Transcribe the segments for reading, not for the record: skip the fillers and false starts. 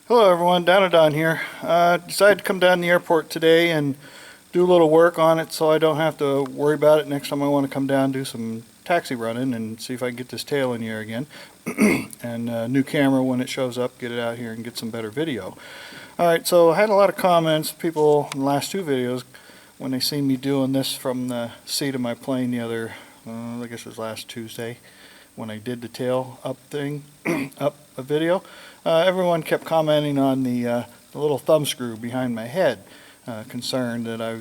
Hello everyone, Don here. Decided to come down to the airport today and do a little work on it so I don't have to worry about it next time I want to come down and do some taxi running and see if I can get this tail in the air again. And a new camera when it shows up, get it out here and get some better video. Alright, so I had a lot of comments, people in the last two videos, when they seen me doing this from the seat of my plane the other, I guess it was last Tuesday, when I did the tail up thing, up a video. Everyone kept commenting on the little thumb screw behind my head, concerned that I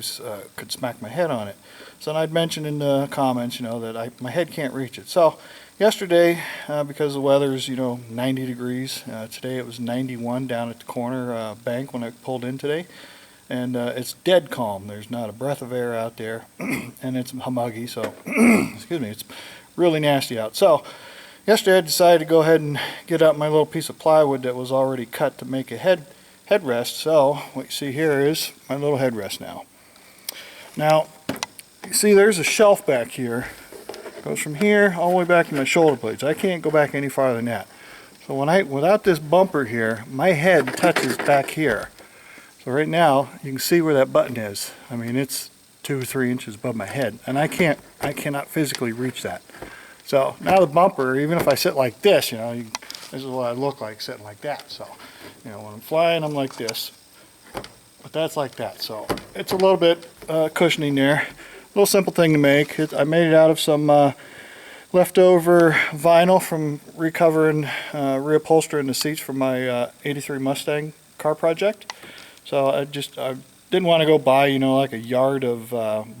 could smack my head on it. So I'd mentioned in the comments, that my head can't reach it. So yesterday, because the weather's 90 degrees, today it was 91 down at the corner bank when I pulled in today, and it's dead calm. There's not a breath of air out there, and it's humuggy. So excuse me, it's really nasty out. So yesterday I decided to go ahead and get out my little piece of plywood that was already cut to make a headrest. So what you see here is my little headrest now. Now, you see there's a shelf back here. It goes from here all the way back to my shoulder blades. I can't go back any farther than that. So without this bumper here, my head touches back here. So right now you can see where that button is. I mean, it's 2 or 3 inches above my head, and I cannot physically reach that. So now the bumper, even if I sit like this, this is what I look like sitting like that. So, when I'm flying, I'm like this, but that's like that. So it's a little bit cushioning there. A little simple thing to make. I made it out of some leftover vinyl from recovering, reupholstering the seats for my '83 Mustang car project. So I didn't want to go buy, like a yard of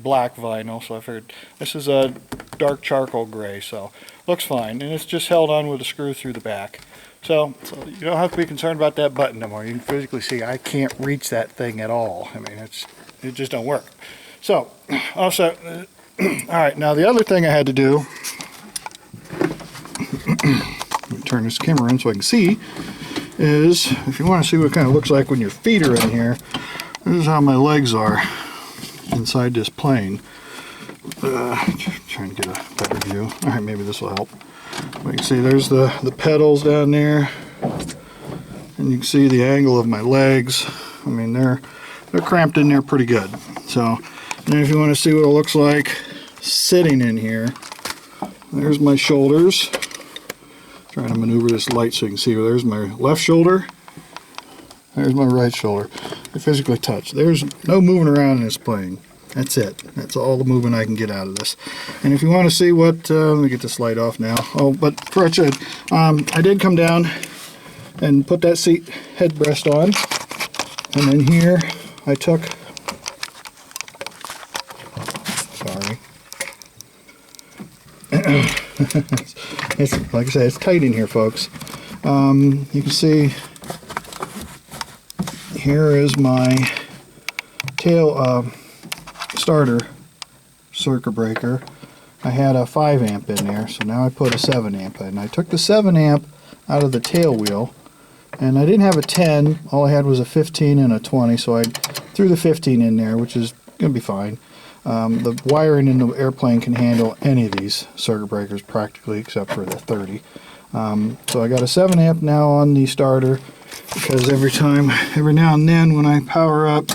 black vinyl, so I figured this is a dark charcoal gray, so looks fine, and it's just held on with a screw through the back. So you don't have to be concerned about that button anymore. You can physically see I can't reach that thing at all. I mean, it just don't work. So also, all right, now the other thing I had to do, let me turn this camera in so I can see, is if you want to see what it kind of looks like when your feet are in here, this is how my legs are inside this plane. Trying to get a better view. Alright, maybe this will help. But you can see there's the pedals down there. And you can see the angle of my legs. I mean, they're cramped in there pretty good. So, and if you want to see what it looks like sitting in here, there's my shoulders. Trying to maneuver this light so you can see. There's my left shoulder. There's my right shoulder. They physically touch. There's no moving around in this plane. That's it. That's all the movement I can get out of this. And if you want to see what, let me get this light off now. Oh, but before I did come down and put that seat headrest on. And then here I took, sorry. It's, like I said, it's tight in here, folks. You can see here is my tail starter circuit breaker. I had a 5 amp in there, so now I put a 7 amp in. I took the 7 amp out of the tail wheel, and I didn't have a 10. All I had was a 15 and a 20, so I threw the 15 in there, which is going to be fine. The wiring in the airplane can handle any of these circuit breakers practically, except for the 30. So I got a 7 amp now on the starter, because every now and then when I power up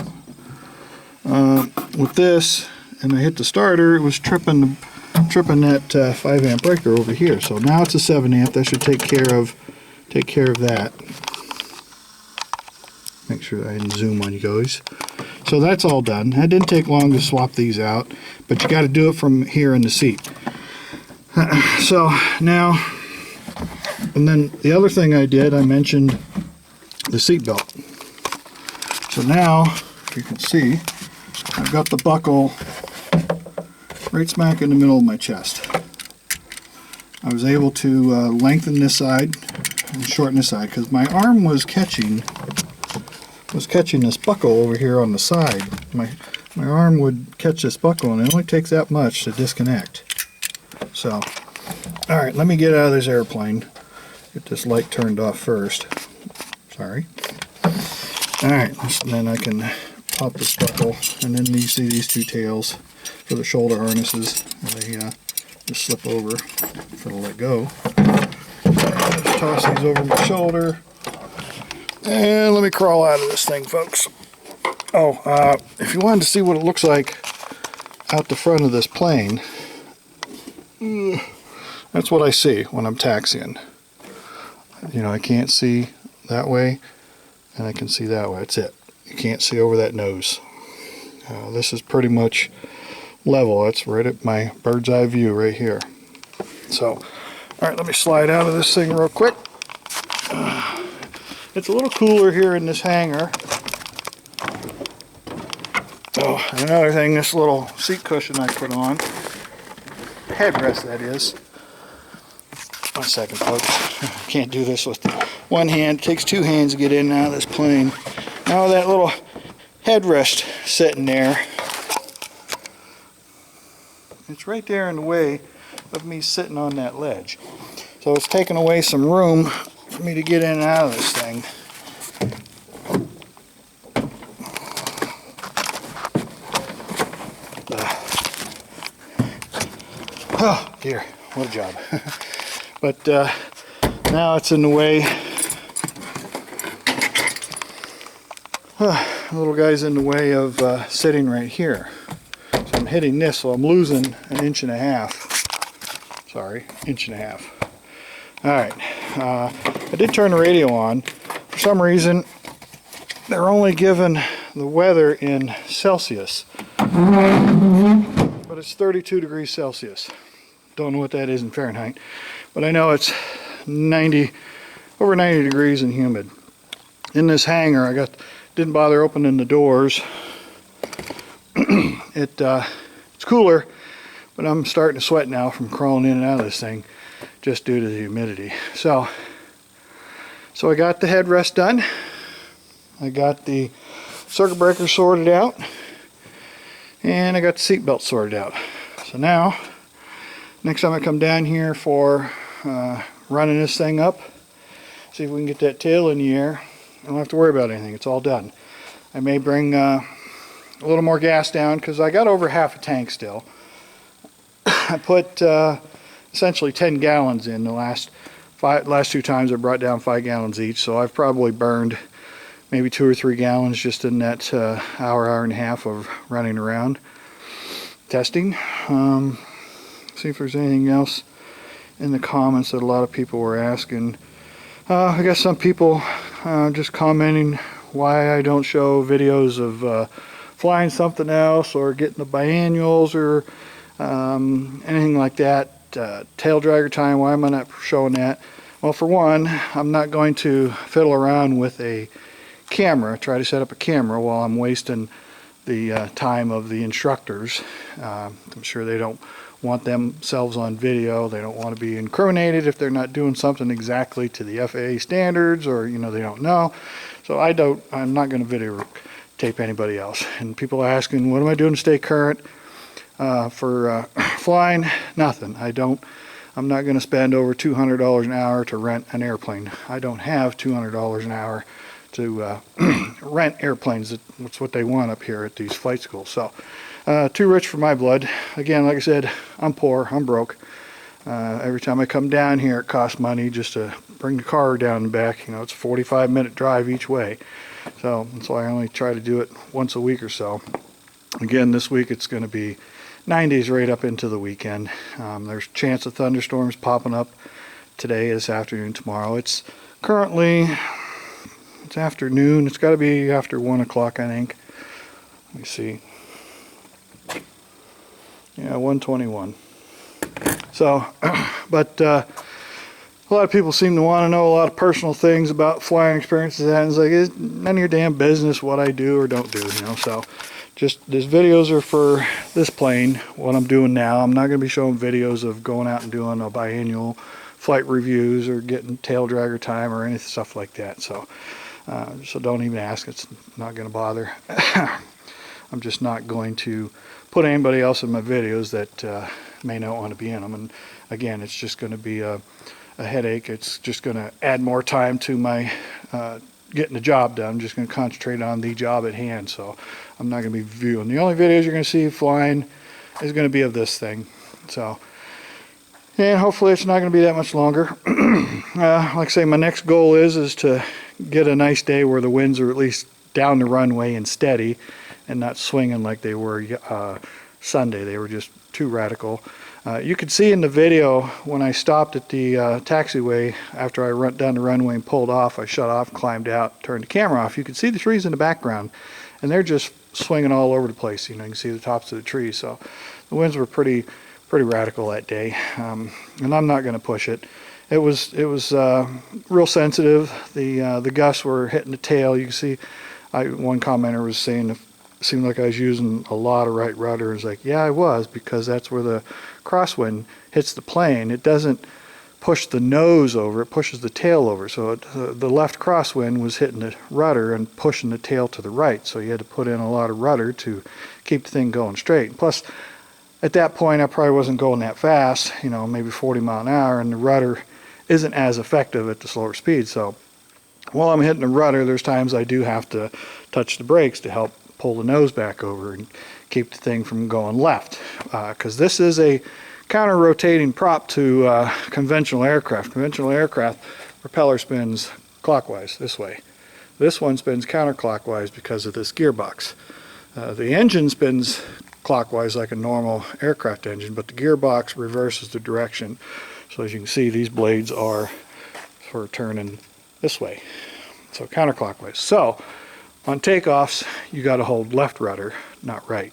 with this and I hit the starter, it was tripping that 5 amp breaker over here. So now it's a 7 amp. That should take care of that. Make sure I didn't zoom on you guys. So that's all done. It didn't take long to swap these out, but you got to do it from here in the seat. So now, and then the other thing I did, I mentioned the seat belt. So now, if you can see, I've got the buckle right smack in the middle of my chest. I was able to lengthen this side and shorten this side because my arm was catching this buckle over here on the side. My arm would catch this buckle, and it only takes that much to disconnect. So, all right, let me get out of this airplane. Get this light turned off first. Sorry. All right, then I can pop this buckle, and then you see these two tails for the shoulder harnesses. They just slip over for to let go. Just toss these over my shoulder. And let me crawl out of this thing, folks. Oh, if you wanted to see what it looks like out the front of this plane, that's what I see when I'm taxiing. You know, I can't see that way, and I can see that way. That's it. You can't see over that nose. This is pretty much level. That's right at my bird's eye view right here. So, alright, let me slide out of this thing real quick. It's a little cooler here in this hangar. Oh, and another thing, this little seat cushion I put on, headrest that is. 1 second, folks. Can't do this with one hand. It takes 2 hands to get in and out of this plane. Now that little headrest sitting there, it's right there in the way of me sitting on that ledge. So it's taking away some room for me to get in and out of this thing. Oh dear, what a job. But now it's in the way. The little guy's in the way of sitting right here. So I'm hitting this, so I'm losing 1.5 inches. Sorry, 1.5 inches. Alright, I did turn the radio on. For some reason, they're only given the weather in Celsius. But it's 32 degrees Celsius. Don't know what that is in Fahrenheit. But I know it's over 90 degrees and humid. In this hangar, didn't bother opening the doors. It's cooler, but I'm starting to sweat now from crawling in and out of this thing just due to the humidity. So I got the headrest done. I got the circuit breaker sorted out, and I got the seat belt sorted out. So now, next time I come down here for running this thing up, see if we can get that tail in the air. I don't have to worry about anything. It's all done. I may bring a little more gas down because I got over half a tank still. I put essentially 10 gallons in the last 2 times. I brought down 5 gallons each, so I've probably burned maybe 2 or 3 gallons just in that hour and a half of running around testing. See if there's anything else in the comments that a lot of people were asking. I guess some people just commenting why I don't show videos of flying something else or getting the biannuals or anything like that. Tail dragger time, why am I not showing that? Well, for one, I'm not going to fiddle around with a camera, try to set up a camera while I'm wasting the time of the instructors. I'm sure they don't want themselves on video. They don't want to be incriminated if they're not doing something exactly to the FAA standards, or they don't know. So I'm not going to videotape anybody else. And people are asking, what am I doing to stay current for flying? Nothing. I'm not going to spend over $200 an hour to rent an airplane. I don't have $200 an hour to rent airplanes. That's what they want up here at these flight schools. So too rich for my blood. Again, like I said, I'm poor, I'm broke. Every time I come down here, it costs money just to bring the car down and back. It's a 45-minute drive each way. So that's why I only try to do it once a week or so. Again, this week it's going to be 90s right up into the weekend. There's a chance of thunderstorms popping up today, this afternoon, tomorrow. It's currently, it's afternoon. It's got to be after 1 o'clock, I think. Let me see. Yeah, 1:21. So, but a lot of people seem to want to know a lot of personal things about flying experiences, and it's like, it's none of your damn business what I do or don't do, So, just these videos are for this plane, what I'm doing now. I'm not going to be showing videos of going out and doing a biannual flight reviews or getting tail dragger time or any stuff like that. So don't even ask. It's not going to bother. I'm just not going to put anybody else in my videos that may not want to be in them. And again, it's just going to be a headache. It's just going to add more time to my getting the job done. I'm just going to concentrate on the job at hand. So I'm not going to be viewing. The only videos you're going to see flying is going to be of this thing. So, and hopefully it's not going to be that much longer. Like I say, my next goal is to get a nice day where the winds are at least down the runway and steady and not swinging like they were Sunday. They were just too radical. You could see in the video when I stopped at the taxiway after I went down the runway and pulled off, I shut off, climbed out, turned the camera off. You could see the trees in the background, and they're just swinging all over the place. You know, you can see the tops of the trees. So the winds were pretty radical that day, and I'm not going to push it. It was real sensitive. The gusts were hitting the tail. You can see, one commenter was saying it seemed like I was using a lot of right rudder. It's like, yeah, I was, because that's where the crosswind hits the plane. It doesn't push the nose over, it pushes the tail over. So the left crosswind was hitting the rudder and pushing the tail to the right. So you had to put in a lot of rudder to keep the thing going straight. Plus, at that point, I probably wasn't going that fast, you know, maybe 40 mile an hour, and the rudder isn't as effective at the slower speed. So while I'm hitting the rudder, there's times I do have to touch the brakes to help pull the nose back over and keep the thing from going left, because this is a counter-rotating prop to conventional aircraft. Conventional aircraft propeller spins clockwise this way. This one spins counterclockwise because of this gearbox. The engine spins clockwise like a normal aircraft engine, but the gearbox reverses the direction. So as you can see, these blades are sort of turning this way, so counterclockwise. So on takeoffs, you got to hold left rudder, not right.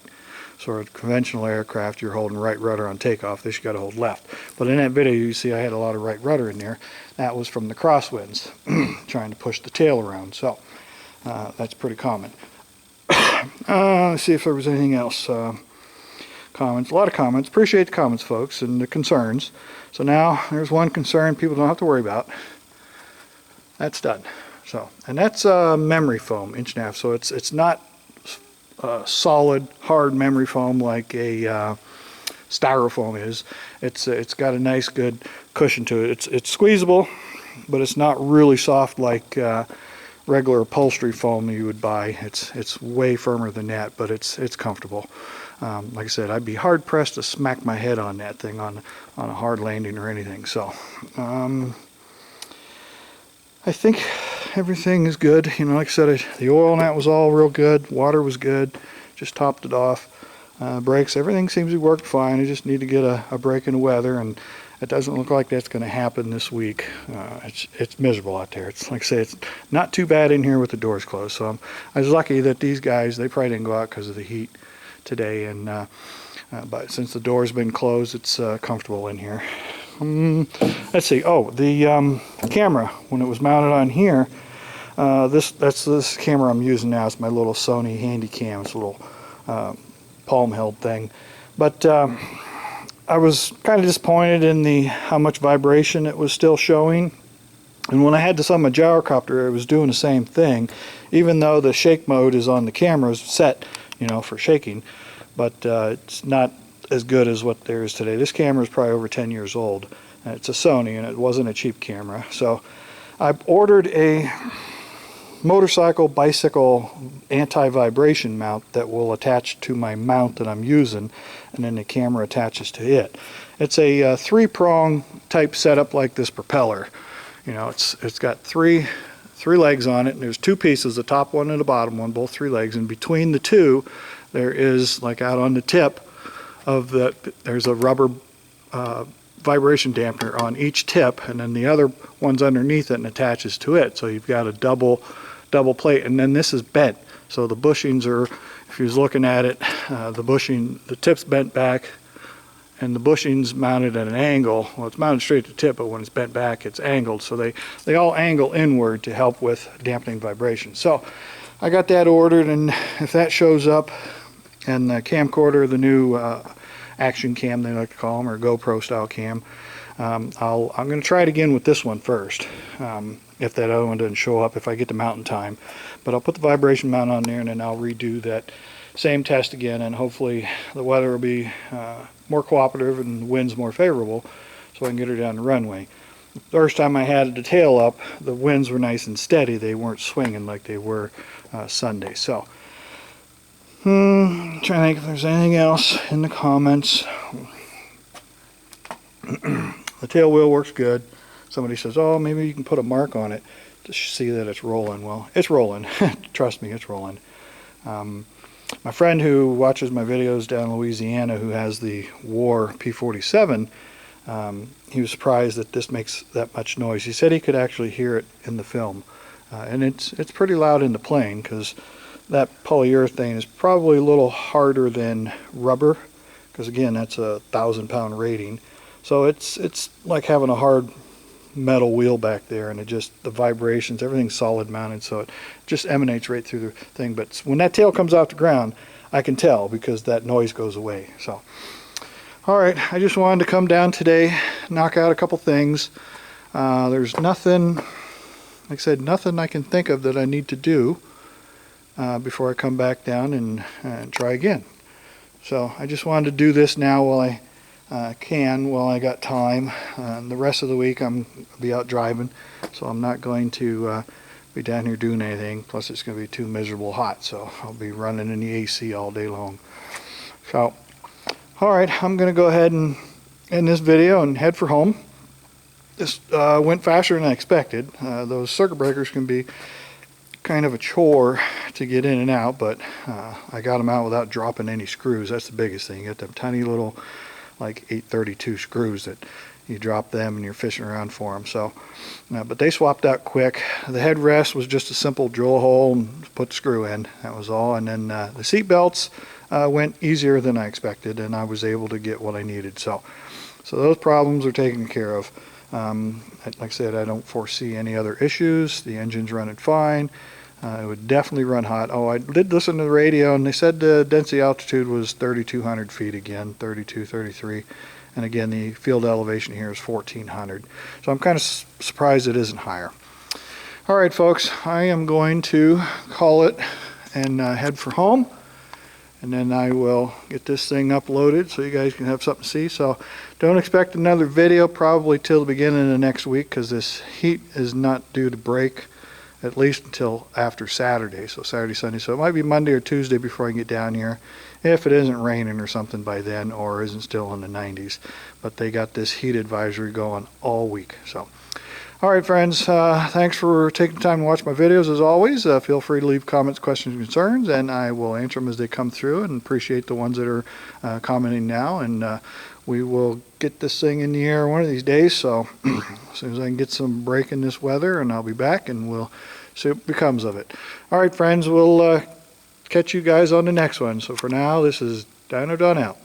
So with conventional aircraft, you're holding right rudder on takeoff. This you got to hold left. But in that video, you see I had a lot of right rudder in there. That was from the crosswinds, trying to push the tail around. So that's pretty common. Let's see if there was anything else. Comments, a lot of comments. Appreciate the comments, folks, and the concerns. So now there's one concern people don't have to worry about. That's done. So, and that's memory foam, 1.5 inch. So it's not solid, hard memory foam like a styrofoam is. It's got a nice, good cushion to it. It's squeezable, but it's not really soft like regular upholstery foam you would buy. It's way firmer than that, but it's comfortable. Like I said, I'd be hard pressed to smack my head on that thing on a hard landing or anything. So I think everything is good. You know, like I said, the oil and that was all real good. Water was good. Just topped it off. Brakes, everything seems to work fine. I just need to get a break in the weather, and it doesn't look like that's going to happen this week. It's miserable out there. It's like I say, it's not too bad in here with the doors closed. So I was lucky that these guys, they probably didn't go out because of the heat today, and but since the door's been closed, it's comfortable in here. Let's see. Oh, the camera, when it was mounted on here, that's this camera I'm using now. It's my little Sony Handycam. It's a little palm-held thing. But I was kind of disappointed in how much vibration it was still showing. And when I had this on my gyrocopter, it was doing the same thing, even though the shake mode is on the cameras set, you know, for shaking. But it's not as good as what there is today. This camera is probably over 10 years old. And it's a Sony, and it wasn't a cheap camera. So I ordered a motorcycle, bicycle anti-vibration mount that will attach to my mount that I'm using, and then the camera attaches to it. It's a three-prong type setup like this propeller. You know, it's got three legs on it, and there's two pieces, the top one and the bottom one, both 3 legs, and between the two there is, like out on the tip of there's a rubber vibration dampener on each tip, and then the other one's underneath it and attaches to it. So you've got a double plate, and then this is bent. So the bushings are, if you was looking at it, the tip's bent back, and the bushing's mounted at an angle. Well, it's mounted straight to the tip, but when it's bent back, it's angled. So they all angle inward to help with dampening vibration. So I got that ordered, and if that shows up, and the camcorder, the new action cam they like to call them, or GoPro style cam, I'm going to try it again with this one first. If that other one doesn't show up, if I get the mount in time. But I'll put the vibration mount on there, and then I'll redo that same test again, and hopefully the weather will be more cooperative and the wind's more favorable, so I can get her down the runway. The first time I had the tail up, the winds were nice and steady. They weren't swinging like they were Sunday. So I'm trying to think if there's anything else in the comments. The tail wheel works good. Somebody says, oh, maybe you can put a mark on it. to see that it's rolling. Well, it's rolling. Trust me, it's rolling. My friend who watches my videos down in Louisiana, who has the War P47, he was surprised that this makes that much noise. He said he could actually hear it in the film. And it's pretty loud in the plane, because that polyurethane is probably a little harder than rubber, because again, that's a 1,000-pound rating. So it's like having a hard metal wheel back there, and the vibrations, everything's solid mounted, so it just emanates right through the thing. But when that tail comes off the ground, I can tell, because that noise goes away. So, all right, I just wanted to come down today, knock out a couple things. There's nothing, like I said, nothing I can think of that I need to do before I come back down and try again. So I just wanted to do this now while I while I got time. The rest of the week I'll be out driving, so I'm not going to be down here doing anything. Plus it's going to be too miserable hot, so I'll be running in the AC all day long. So, alright, I'm going to go ahead and end this video and head for home. This went faster than I expected. Those circuit breakers can be kind of a chore to get in and out, but I got them out without dropping any screws. That's the biggest thing. You get them tiny little, like 832 screws that you drop them and you're fishing around for them. So, but they swapped out quick. The headrest was just a simple drill a hole and put the screw in. That was all. And then the seat belts went easier than I expected, and I was able to get what I needed. So those problems are taken care of. Like I said, I don't foresee any other issues. The engine's running fine. It would definitely run hot. Oh, I did listen to the radio, and they said the density altitude was 3,200 feet again, 32, 33. And again, the field elevation here is 1,400. So I'm kind of surprised it isn't higher. All right, folks, I am going to call it and head for home. And then I will get this thing uploaded so you guys can have something to see. So don't expect another video probably till the beginning of next week, because this heat is not due to break at least until after Saturday. So Saturday, Sunday. So it might be Monday or Tuesday before I get down here, if it isn't raining or something by then, or isn't still in the 90s. But they got this heat advisory going all week. So, all right, friends, thanks for taking the time to watch my videos. As always, feel free to leave comments, questions, and concerns, and I will answer them as they come through, and appreciate the ones that are commenting now. And we will get this thing in the air one of these days. So as soon as I can get some break in this weather, and I'll be back, and we'll see what becomes of it. All right, friends, we'll catch you guys on the next one. So for now, this is Dino Don out.